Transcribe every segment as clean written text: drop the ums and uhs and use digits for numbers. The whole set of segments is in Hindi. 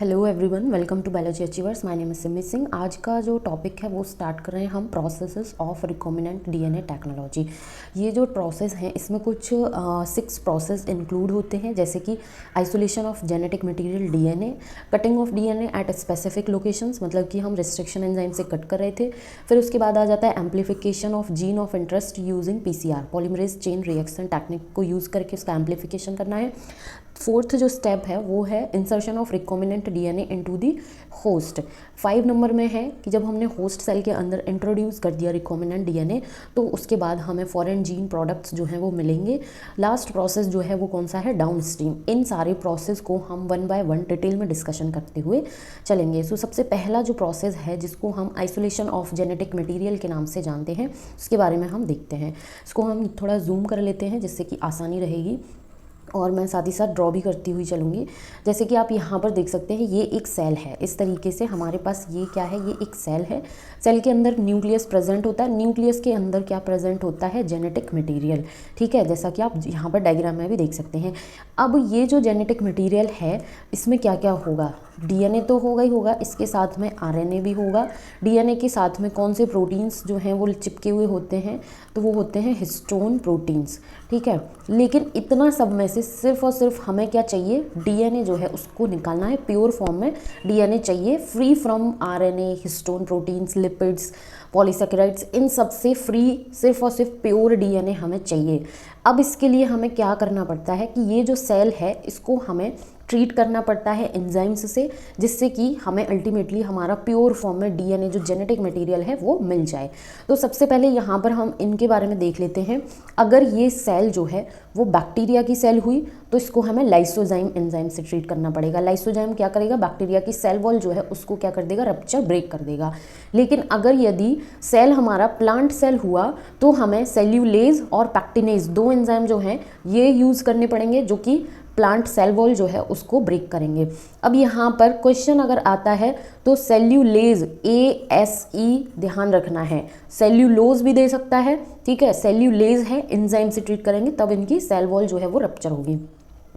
Hello everyone, welcome to biology achievers. My name is Simi Singh. आज का जो टॉपिक है वो स्टार्ट कर रहे हैं हम processes of recombinant DNA technology. ये जो प्रोसेस हैं इसमें कुछ 6 प्रोसेस इंक्लूड होते हैं, जैसे कि isolation of genetic material DNA, cutting of DNA at specific locations, मतलब कि हम रिस्ट्रिक्शन एंजाइम से कट कर रहे थे। फिर उसके बाद आ जाता है amplification of gene of interest using PCR, polymerase chain reaction technique को यूज़ करके उसका एम्प्लीफिकेशन करना है। फोर्थ जो स्टेप है वो है insertion of recombinant DNA into the host. 5 number में है कि जब हमने होस्ट सेल के अंदर इंट्रोड्यूस कर दिया रिकॉम्बिनेंट डीएनए तो उसके बाद हमें फॉरेन जीन प्रोडक्ट्स जो हैं वो मिलेंगे। लास्ट प्रोसेस जो है वो कौन सा है, डाउनस्ट्रीम। इन सारे प्रोसेस को हम 1 बाय 1 डिटेल में डिस्कशन करते हुए चलेंगे। सो सबसे पहला जो प्रोसेस है जिसको हम आइसोलेशन ऑफ जेनेटिक मटीरियल के नाम से जानते हैं उसके बारे में हम देखते हैं। इसको हम थोड़ा जूम कर लेते हैं जिससे कि आसानी रहेगी और मैं साथ ही साथ ड्रॉ भी करती हुई चलूँगी। जैसे कि आप यहाँ पर देख सकते हैं ये एक सेल है। इस तरीके से हमारे पास ये क्या है, ये एक सेल है। सेल के अंदर न्यूक्लियस प्रेजेंट होता है। न्यूक्लियस के अंदर क्या प्रेजेंट होता है, जेनेटिक मटेरियल। ठीक है, जैसा कि आप यहाँ पर डायग्राम में भी देख सकते हैं। अब ये जो जेनेटिक मटेरियल है इसमें क्या क्या होगा, डीएनए तो होगा ही होगा, इसके साथ में आरएनए भी होगा। डीएनए के साथ में कौन से प्रोटीन्स जो हैं वो चिपके हुए होते हैं, तो वो होते हैं हिस्टोन प्रोटीन्स। ठीक है, लेकिन इतना सब में से सिर्फ और सिर्फ हमें क्या चाहिए, डीएनए जो है उसको निकालना है। प्योर फॉर्म में डीएनए चाहिए, free from RNA, histone proteins, lipids, polysaccharides, इन सब से फ्री सिर्फ और सिर्फ प्योर डीएनए हमें चाहिए। अब इसके लिए हमें क्या करना पड़ता है कि ये जो सेल है इसको हमें ट्रीट करना पड़ता है एंजाइम्स से, जिससे कि हमें अल्टीमेटली हमारा प्योर फॉर्म में डीएनए जो जेनेटिक मटेरियल है वो मिल जाए। तो सबसे पहले यहाँ पर हम इनके बारे में देख लेते हैं। अगर ये सेल जो है वो बैक्टीरिया की सेल हुई तो इसको हमें लाइसोजाइम एंजाइम से ट्रीट करना पड़ेगा। लाइसोजाइम क्या करेगा, बैक्टीरिया की सेल वॉल जो है उसको क्या कर देगा, रप्चर, ब्रेक कर देगा। लेकिन अगर यदि सेल हमारा प्लांट सेल हुआ तो हमें सेल्यूलेज और पैक्टिनेज, 2 एंजाइम जो हैं ये यूज़ करने पड़ेंगे जो कि प्लांट सेल वॉल जो है उसको ब्रेक करेंगे। अब यहाँ पर क्वेश्चन अगर आता है तो सेल्यूलेज, ASE ध्यान रखना है, सेल्यूलोज भी दे सकता है। ठीक है, सेल्यूलेज है, एंजाइम से ट्रीट करेंगे तब इनकी सेल वॉल जो है वो रप्चर होगी।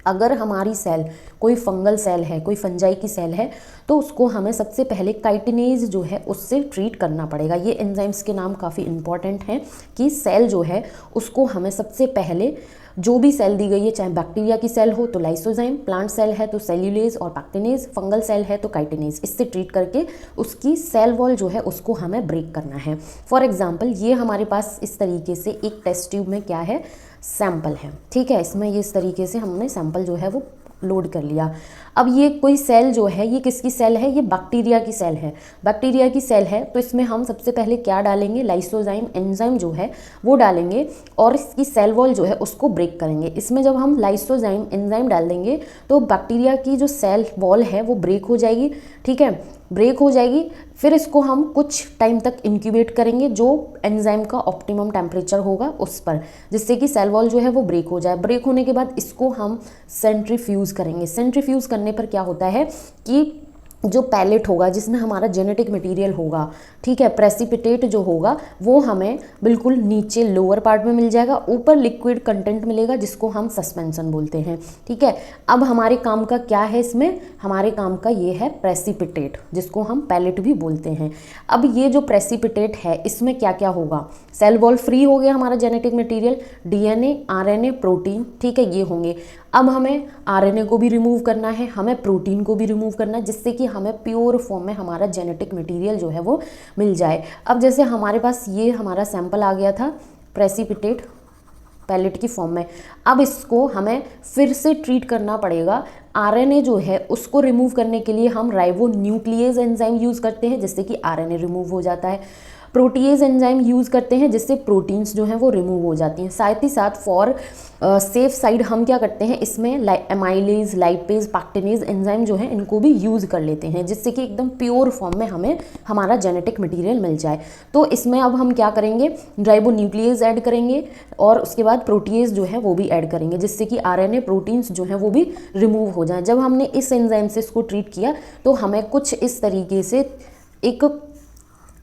अगर हमारी सेल कोई फंगल सेल है, कोई फंजाई की सेल है, तो उसको हमें सबसे पहले काइटिनेज जो है उससे ट्रीट करना पड़ेगा। ये एंजाइम्स के नाम काफ़ी इंपॉर्टेंट हैं कि सेल जो है उसको हमें सबसे पहले, जो भी सेल दी गई है, चाहे बैक्टीरिया की सेल हो तो लाइसोजाइम, प्लांट सेल है तो सेल्यूलेज और पैक्टिनेज, फंगल सेल है तो काइटिनेज, इससे ट्रीट करके उसकी सेल वॉल जो है उसको हमें ब्रेक करना है। फॉर एग्जाम्पल ये हमारे पास इस तरीके से एक टेस्ट ट्यूब में क्या है, सैंपल है। ठीक है, इसमें ये इस तरीके से हमने सैंपल जो है वो लोड कर लिया। अब ये कोई सेल जो है ये किसकी सेल है, ये बैक्टीरिया की सेल है। बैक्टीरिया की सेल है तो इसमें हम सबसे पहले क्या डालेंगे, लाइसोजाइम एंजाइम जो है वो डालेंगे और इसकी सेल वॉल जो है उसको ब्रेक करेंगे। इसमें जब हम लाइसोजाइम एंजाइम डाल देंगे तो बैक्टीरिया की जो सेल वॉल है वो ब्रेक हो जाएगी। ठीक है, ब्रेक हो जाएगी। फिर इसको हम कुछ टाइम तक इंक्यूबेट करेंगे जो एंजाइम का ऑप्टिमम टेम्परेचर होगा उस पर, जिससे कि सेल वॉल जो है वो ब्रेक हो जाए। ब्रेक होने के बाद इसको हम सेंट्रीफ्यूज करेंगे। सेंट्रीफ्यूज करने पर क्या होता है कि जो पैलेट होगा जिसमें हमारा जेनेटिक मटेरियल होगा, ठीक है, प्रेसिपिटेट जो होगा वो हमें बिल्कुल नीचे लोअर पार्ट में मिल जाएगा, ऊपर लिक्विड कंटेंट मिलेगा जिसको हम सस्पेंशन बोलते हैं। ठीक है, अब हमारे काम का क्या है, इसमें हमारे काम का ये है प्रेसिपिटेट, जिसको हम पैलेट भी बोलते हैं। अब ये जो प्रेसिपिटेट है इसमें क्या क्या होगा, सेल वॉल फ्री हो गया हमारा genetic material, DNA, RNA, protein, ठीक है, ये होंगे। अब हमें आरएनए को भी रिमूव करना है, हमें प्रोटीन को भी रिमूव करना है, जिससे कि हमें प्योर फॉर्म में हमारा जेनेटिक मटेरियल जो है वो मिल जाए। अब जैसे हमारे पास ये हमारा सैंपल आ गया था प्रेसिपिटेट पैलेट की फॉर्म में, अब इसको हमें फिर से ट्रीट करना पड़ेगा। आरएनए जो है उसको रिमूव करने के लिए हम राइबो न्यूक्लियेज एंजाइम यूज़ करते हैं जिससे कि आरएनए रिमूव हो जाता है। प्रोटीएज एंजाइम यूज़ करते हैं जिससे प्रोटीन्स जो हैं वो रिमूव हो जाती हैं। साथ ही साथ फॉर सेफ साइड हम क्या करते हैं, इसमें एमाइलेज, लाइपेज, पैक्टिनेज एंजाइम जो है इनको भी यूज़ कर लेते हैं जिससे कि एकदम प्योर फॉर्म में हमें हमारा जेनेटिक मटेरियल मिल जाए। तो इसमें अब हम क्या करेंगे, राइबो न्यूक्लियेज ऐड करेंगे और उसके बाद प्रोटीएज जो है वो भी ऐड करेंगे जिससे कि आरएनए, प्रोटीन्स जो हैं वो भी रिमूव हो जाए। जब हमने इस एंजाइम से इसको ट्रीट किया तो हमें कुछ इस तरीके से एक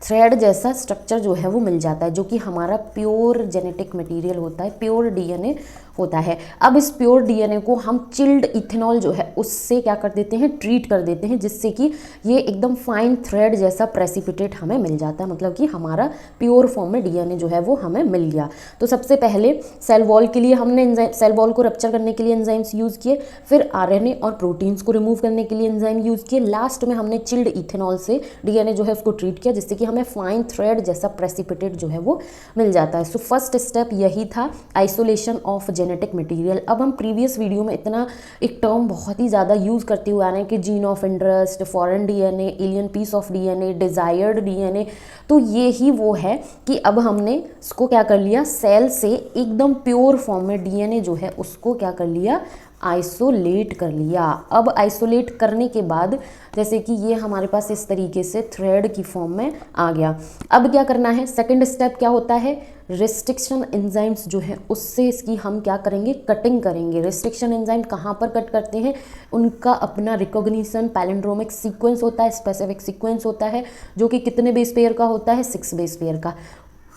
थ्रेड जैसा स्ट्रक्चर जो है वो मिल जाता है जो कि हमारा प्योर जेनेटिक मटेरियल होता है, प्योर डीएनए होता है। अब इस प्योर डीएनए को हम चिल्ड इथेनॉल जो है उससे क्या कर देते हैं, ट्रीट कर देते हैं, जिससे कि ये एकदम फाइन थ्रेड जैसा प्रेसिपिटेट हमें मिल जाता है, मतलब कि हमारा प्योर फॉर्म में डीएनए जो है वो हमें मिल गया। तो सबसे पहले सेल वॉल के लिए हमने सेल वॉल को रप्चर करने के लिए एंजाइम्स यूज़ किए, फिर आरएनए और प्रोटीन्स को रिमूव करने के लिए एंजाइम यूज़ किए, लास्ट में हमने चिल्ड इथेनॉल से डीएनए जो है उसको ट्रीट किया, जिससे कि हमें फाइन थ्रेड जैसा प्रेसिपिटेट जो है वो मिल जाता है। सो फर्स्ट स्टेप यही था, आइसोलेशन ऑफ जेनेटिक मटेरियल। अब हम प्रीवियस वीडियो में इतना एक टर्म बहुत ही ज़्यादा यूज़ करते हुए आ रहे हैं कि gene of interest, foreign DNA, alien piece of DNA, desired DNA. तो ये ही वो है कि अब हमने इसको क्या कर लिया, सेल से एकदम प्योर फॉर्म में डीएनए जो है उसको क्या कर लिया, आइसोलेट कर लिया। अब आइसोलेट करने के बाद जैसे कि ये हमारे पास इस तरीके से थ्रेड की फॉर्म में आ गया। अब क्या करना है, सेकंड स्टेप क्या होता है, रिस्ट्रिक्शन एंजाइम्स जो है उससे इसकी हम क्या करेंगे, कटिंग करेंगे। रिस्ट्रिक्शन एंजाइम कहाँ पर कट करते हैं, उनका अपना रिकॉग्निशन पैलिंड्रोमिक सीक्वेंस होता है, स्पेसिफिक सीक्वेंस होता है, जो कि कितने बेस पेयर का होता है, 6 बेस पेयर का।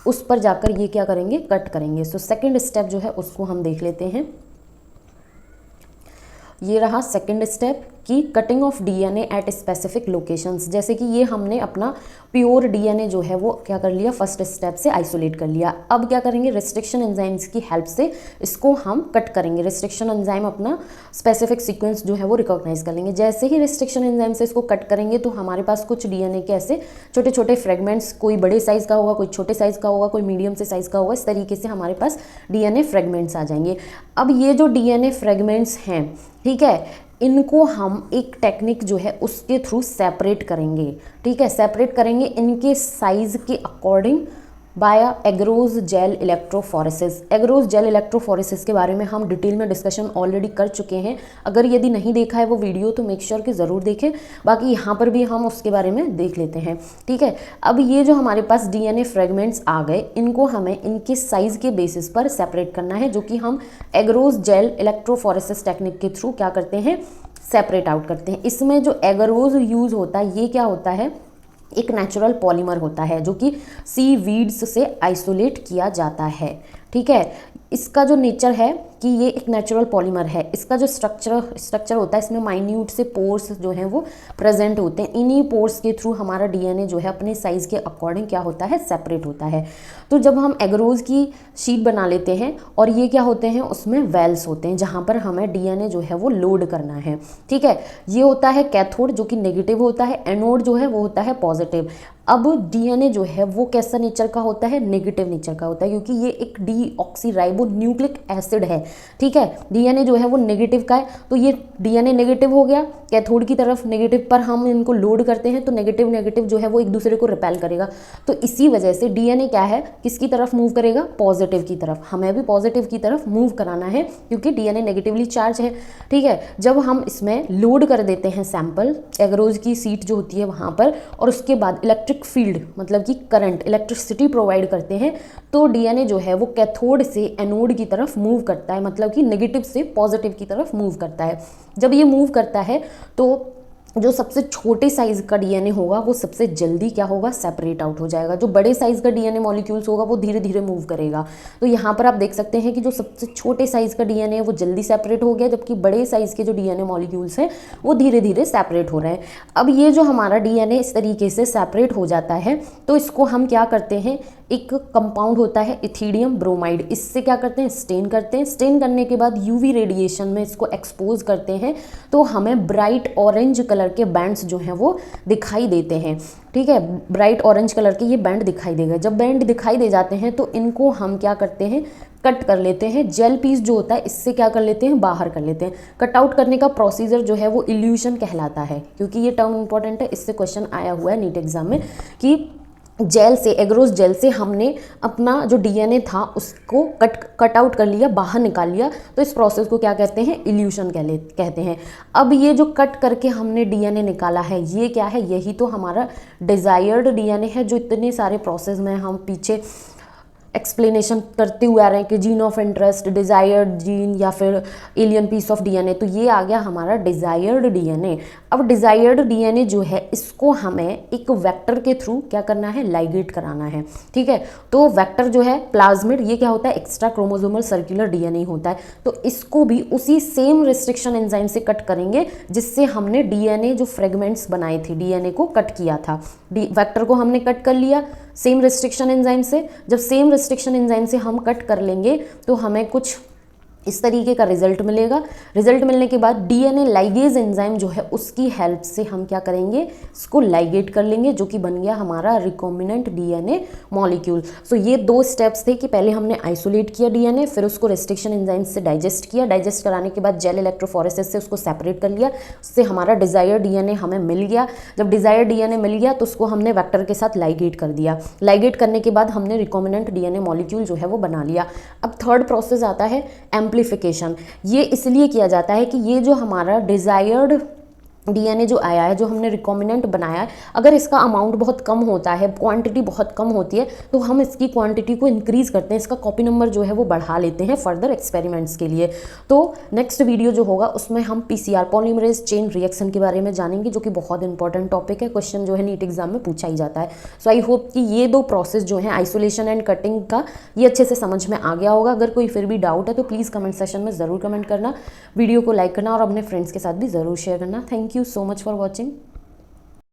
उस पर जाकर ये क्या करेंगे, कट करेंगे। सो सेकेंड स्टेप जो है उसको हम देख लेते हैं। ये रहा सेकंड स्टेप कि cutting of DNA at specific locations. जैसे कि ये हमने अपना प्योर डीएनए जो है वो क्या कर लिया, फर्स्ट स्टेप से आइसोलेट कर लिया। अब क्या करेंगे, रिस्ट्रिक्शन एंजाइम्स की हेल्प से इसको हम कट करेंगे। रिस्ट्रिक्शन एंजाइम अपना स्पेसिफिक सीक्वेंस जो है वो रिकॉग्नाइज कर लेंगे। जैसे ही रिस्ट्रिक्शन एंजाइम से इसको कट करेंगे तो हमारे पास कुछ डीएनए के ऐसे छोटे छोटे फ्रेगमेंट्स, कोई बड़े साइज़ का होगा, कोई छोटे साइज़ का होगा, कोई मीडियम से साइज़ का होगा, इस तरीके से हमारे पास डीएनए फ्रेगमेंट्स आ जाएंगे। अब ये जो डीएनए फ्रेगमेंट्स हैं, ठीक है, इनको हम एक टेक्निक जो है उसके थ्रू सेपरेट करेंगे। ठीक है, सेपरेट करेंगे इनके साइज़ के according by agarose gel electrophoresis. Agarose gel electrophoresis के बारे में हम डिटेल में डिस्कशन ऑलरेडी कर चुके हैं। अगर यदि नहीं देखा है वो वीडियो तो मेक श्योर कि ज़रूर देखें, बाकी यहाँ पर भी हम उसके बारे में देख लेते हैं। ठीक है, अब ये जो हमारे पास डीएनए फ्रेगमेंट्स आ गए, इनको हमें इनके साइज़ के बेसिस पर सेपरेट करना है, जो कि हम एग्रोज जेल इलेक्ट्रोफोरेसिस टेक्निक के थ्रू क्या करते हैं, सेपरेट आउट करते हैं। इसमें जो एग्रोज यूज़ होता है, ये क्या होता है, एक नेचुरल पॉलीमर होता है जो कि सी वीड्स से आइसोलेट किया जाता है। ठीक है, इसका जो नेचर है कि ये एक नेचुरल पॉलीमर है। इसका जो स्ट्रक्चर होता है, इसमें माइन्यूट से पोर्स जो हैं वो प्रेजेंट होते हैं। इन्हीं पोर्स के थ्रू हमारा डीएनए जो है अपने साइज़ के अकॉर्डिंग क्या होता है, सेपरेट होता है। तो जब हम एग्रोज की शीट बना लेते हैं और ये क्या होते हैं, उसमें वेल्स होते हैं जहाँ पर हमें डीएनए जो है वो लोड करना है। ठीक है, ये होता है कैथोड जो कि नेगेटिव होता है, एनोड जो है वो होता है पॉजिटिव। अब डीएनए जो है वो कैसा नेचर का होता है, नेगेटिव नेचर का होता है, क्योंकि ये एक डीऑक्सीराइबो न्यूक्लिक एसिड है। ठीक है, डीएनए जो है वो नेगेटिव का है, तो ये डीएनए नेगेटिव हो गया कैथोड की तरफ, नेगेटिव पर हम इनको लोड करते हैं तो नेगेटिव नेगेटिव जो है वो एक दूसरे को रिपेल करेगा। तो इसी वजह से डीएनए क्या है, किसकी तरफ मूव करेगा, पॉजिटिव की तरफ। हमें भी पॉजिटिव की तरफ मूव कराना है क्योंकि डीएनए नेगेटिवली चार्ज है। ठीक है, जब हम इसमें लोड कर देते हैं सैंपल एग्रोज की सीट जो होती है वहाँ पर, और उसके बाद इलेक्ट्रिक फील्ड मतलब कि करंट, इलेक्ट्रिसिटी प्रोवाइड करते हैं, तो डीएनए जो है वो कैथोड से एनोड की तरफ मूव करता है, मतलब कि नेगेटिव से पॉजिटिव की तरफ मूव करता है। जब ये मूव करता है तो जो सबसे छोटे साइज़ का डीएनए होगा वो सबसे जल्दी क्या होगा, सेपरेट आउट हो जाएगा। जो बड़े साइज़ का डीएनए मॉलिक्यूल्स होगा वो धीरे धीरे मूव करेगा। तो यहाँ पर आप देख सकते हैं कि जो सबसे छोटे साइज़ का डीएनए है वो जल्दी सेपरेट हो गया, जबकि बड़े साइज़ के जो डीएनए मॉलिक्यूल्स हैं वो धीरे धीरे सेपरेट हो रहे हैं। अब ये जो हमारा डीएनए इस तरीके से सेपरेट हो जाता है तो इसको हम क्या करते हैं, एक कंपाउंड होता है इथिडियम ब्रोमाइड, इससे क्या करते हैं, स्टेन करते हैं। स्टेन करने के बाद यूवी रेडिएशन में इसको एक्सपोज करते हैं तो हमें ब्राइट ऑरेंज कलर के बैंड्स जो हैं वो दिखाई देते हैं। ठीक है, ब्राइट ऑरेंज कलर के ये बैंड दिखाई देगा। जब बैंड दिखाई दे जाते हैं तो इनको हम क्या करते हैं, कट कर लेते हैं। जेल पीस जो होता है इससे क्या कर लेते हैं, बाहर कर लेते हैं। कट आउट करने का प्रोसीजर जो है वो इल्यूशन कहलाता है, क्योंकि ये टर्म इंपॉर्टेंट है, इससे क्वेश्चन आया हुआ है नीट एग्जाम में कि जेल से, एग्रोज जेल से हमने अपना जो डीएनए था उसको कट आउट कर लिया, बाहर निकाल लिया, तो इस प्रोसेस को क्या कहते हैं, इल्यूशन कहते हैं। अब ये जो कट करके हमने डीएनए निकाला है ये क्या है, यही तो हमारा डिज़ायर्ड डीएनए है, जो इतने सारे प्रोसेस में हम पीछे एक्सप्लेनेशन करते हुए आ रहे हैं कि gene of interest, desired gene या फिर एलियन पीस ऑफ डीएनए। तो ये आ गया हमारा डिज़ायर्ड डीएनए। अब डिज़ायर्ड डीएनए जो है इसको हमें एक वेक्टर के थ्रू क्या करना है, लाइगेट कराना है, ठीक है। तो वेक्टर जो है प्लाज्मिड, ये क्या होता है, एक्स्ट्रा क्रोमोसोमल सर्कुलर डीएनए होता है। तो इसको भी उसी सेम रिस्ट्रिक्शन एंजाइम से कट करेंगे जिससे हमने डीएनए जो फ्रेगमेंट्स बनाए थे, डीएनए को कट किया था। वेक्टर को हमने कट कर लिया सेम रिस्ट्रिक्शन एंजाइम से। जब सेम रिस्ट्रिक्शन एंजाइम से हम कट कर लेंगे तो हमें कुछ इस तरीके का रिजल्ट मिलेगा। रिजल्ट मिलने के बाद डीएनए लाइगेज एंजाइम जो है उसकी हेल्प से हम क्या करेंगे, इसको लाइगेट कर लेंगे, जो कि बन गया हमारा रिकॉम्बिनेंट डीएनए मॉलिक्यूल। सो ये दो स्टेप्स थे कि पहले हमने आइसोलेट किया डीएनए, फिर उसको रिस्ट्रिक्शन एंजाइम से डाइजेस्ट किया, डाइजेस्ट कराने के बाद जेल इलेक्ट्रोफोरेसिस से उसको सेपरेट कर लिया, उससे हमारा डिजायर डीएनए हमें मिल गया। जब डिजायर डीएनए मिल गया तो उसको हमने वेक्टर के साथ लाइगेट कर दिया। लाइगेट करने के बाद हमने रिकॉम्बिनेंट डीएनए मॉलिक्यूल जो है वो बना लिया। अब थर्ड प्रोसेस आता है एम्प्लीफिकेशन। ये इसलिए किया जाता है कि ये जो हमारा डिजायर्ड डीएनए जो आया है, जो हमने रिकॉम्बिनेंट बनाया है, अगर इसका अमाउंट बहुत कम होता है, क्वांटिटी बहुत कम होती है, तो हम इसकी क्वांटिटी को इंक्रीज करते हैं, इसका कॉपी नंबर जो है वो बढ़ा लेते हैं फर्दर एक्सपेरिमेंट्स के लिए। तो नेक्स्ट वीडियो जो होगा उसमें हम पीसीआर, पॉलीमरेज चेन रिएक्शन के बारे में जानेंगे, जो कि बहुत इंपॉर्टेंट टॉपिक है, क्वेश्चन जो है नीट एग्जाम में पूछा ही जाता है। सो आई होप कि ये दो प्रोसेस जो है आइसोलेशन एंड कटिंग का, ये अच्छे से समझ में आ गया होगा। अगर कोई फिर भी डाउट है तो प्लीज़ कमेंट सेशन में ज़रूर कमेंट करना, वीडियो को लाइक करना और अपने फ्रेंड्स के साथ भी ज़रूर शेयर करना। Thank you so much for watching.